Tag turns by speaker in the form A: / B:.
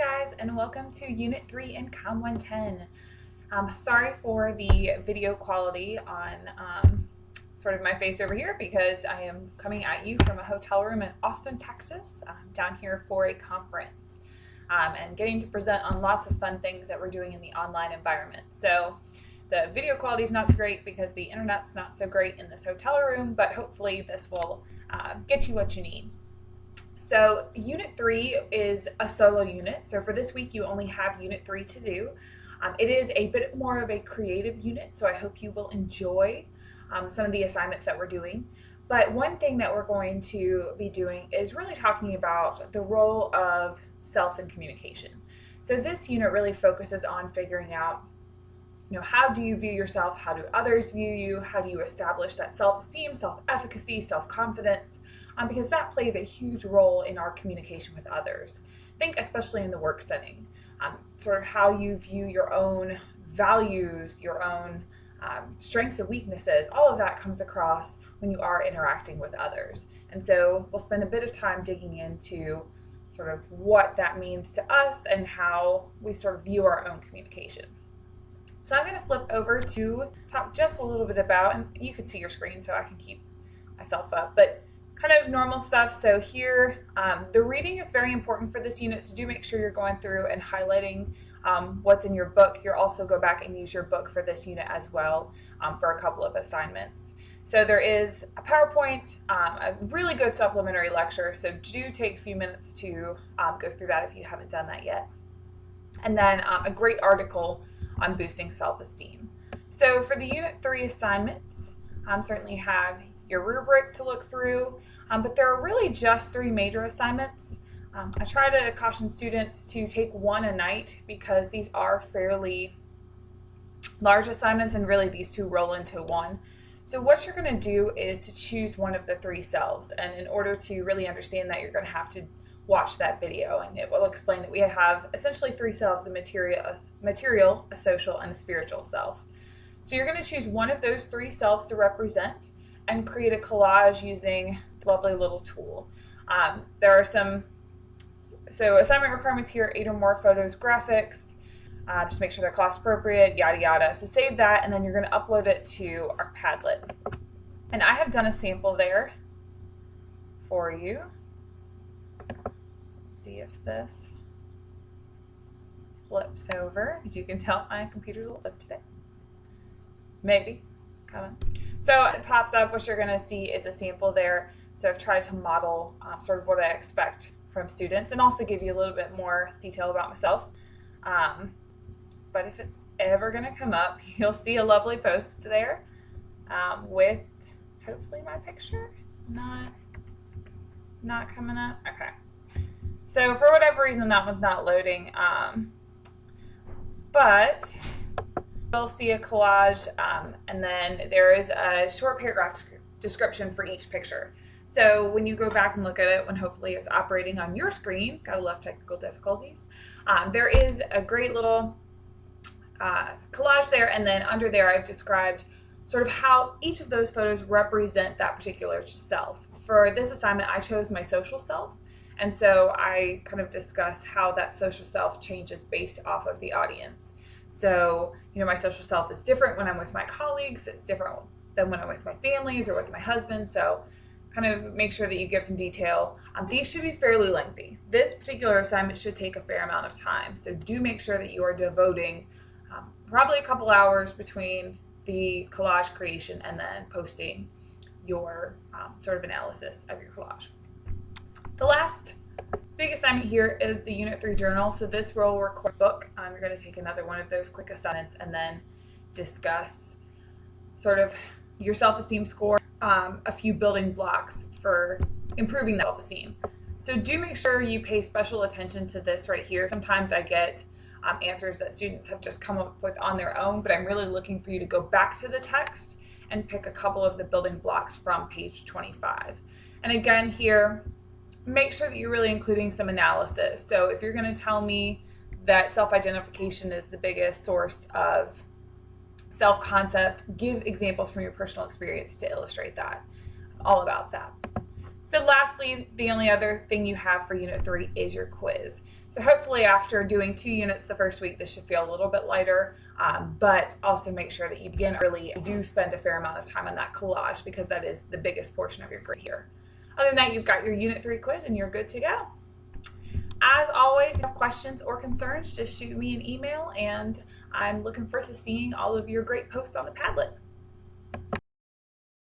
A: guys, and welcome to Unit 3 in Com 110. Sorry for the video quality on sort of my face over here because I am coming at you from a hotel room in Austin, Texas, down here for a conference and getting to present on lots of fun things that we're doing in the online environment. So the video quality is not so great because the internet's not so great in this hotel room, but hopefully this will get you what you need. So Unit 3 is a solo unit. So for this week, you only have Unit 3 to do. It is a bit more of a creative unit, so I hope you will enjoy some of the assignments that we're doing. But one thing that we're going to be doing is really talking about the role of self in communication. So this unit really focuses on figuring out, how do you view yourself? How do others view you? How do you establish that self-esteem, self-efficacy, self-confidence? Because that plays a huge role in our communication with others. Think especially in the work setting, sort of how you view your own values, your own strengths and weaknesses, all of that comes across when you are interacting with others. And so we'll spend a bit of time digging into sort of what that means to us and how we sort of view our own communication. So I'm going to flip over to talk just a little bit about, and you can see your screen so I can keep myself up, but kind of normal stuff. So here, the reading is very important for this unit, so do make sure you're going through and highlighting what's in your book. You'll also go back and use your book for this unit as well for a couple of assignments. So there is a PowerPoint, a really good supplementary lecture, so do take a few minutes to go through that if you haven't done that yet. And then a great article on boosting self-esteem. So for the Unit 3 assignments, certainly have your rubric to look through, but there are really just 3 major assignments. I try to caution students to take one a night because these are fairly large assignments and really these 2 roll into one. So what you're going to do is to choose one of the 3 selves, and in order to really understand that, you're going to have to watch that video, and it will explain that we have essentially 3 selves: a material, a social, and a spiritual self. So you're going to choose one of those 3 selves to represent and create a collage using this lovely little tool. There are some assignment requirements here: 8 or more photos, graphics, just make sure they're class appropriate, yada yada. So save that, and then you're going to upload it to our Padlet. And I have done a sample there for you. See if this flips over. As you can tell, my computer's a little slow today. Maybe. Come on. So it pops up. What you're going to see is a sample there. So I've tried to model sort of what I expect from students and also give you a little bit more detail about myself. But if it's ever going to come up, you'll see a lovely post there with hopefully my picture not coming up. Okay. So for whatever reason, that one's not loading, but you'll see a collage, and then there is a short paragraph description for each picture. So when you go back and look at it, when hopefully it's operating on your screen, gotta love technical difficulties, there is a great little collage there, and then under there I've described sort of how each of those photos represent that particular self. For this assignment, I chose my social self. And so I kind of discuss how that social self changes based off of the audience. So, my social self is different when I'm with my colleagues. It's different than when I'm with my families or with my husband. So kind of make sure that you give some detail. These should be fairly lengthy. This particular assignment should take a fair amount of time. So do make sure that you are devoting probably a couple hours between the collage creation and then posting your sort of analysis of your collage. The last big assignment here is the Unit 3 journal. So this will record a book. You're going to take another one of those quick assignments and then discuss sort of your self-esteem score, a few building blocks for improving that self-esteem. So do make sure you pay special attention to this right here. Sometimes I get answers that students have just come up with on their own, but I'm really looking for you to go back to the text and pick a couple of the building blocks from page 25. And again here, make sure that you're really including some analysis. So if you're going to tell me that self-identification is the biggest source of self-concept, give examples from your personal experience to illustrate that. I'm all about that. So lastly, the only other thing you have for Unit 3 is your quiz. So hopefully after doing 2 units the first week, this should feel a little bit lighter, but also make sure that you begin early and do spend a fair amount of time on that collage, because that is the biggest portion of your grade here. Other than that, you've got your Unit 3 quiz and you're good to go. As always, if you have questions or concerns, just shoot me an email, and I'm looking forward to seeing all of your great posts on the Padlet.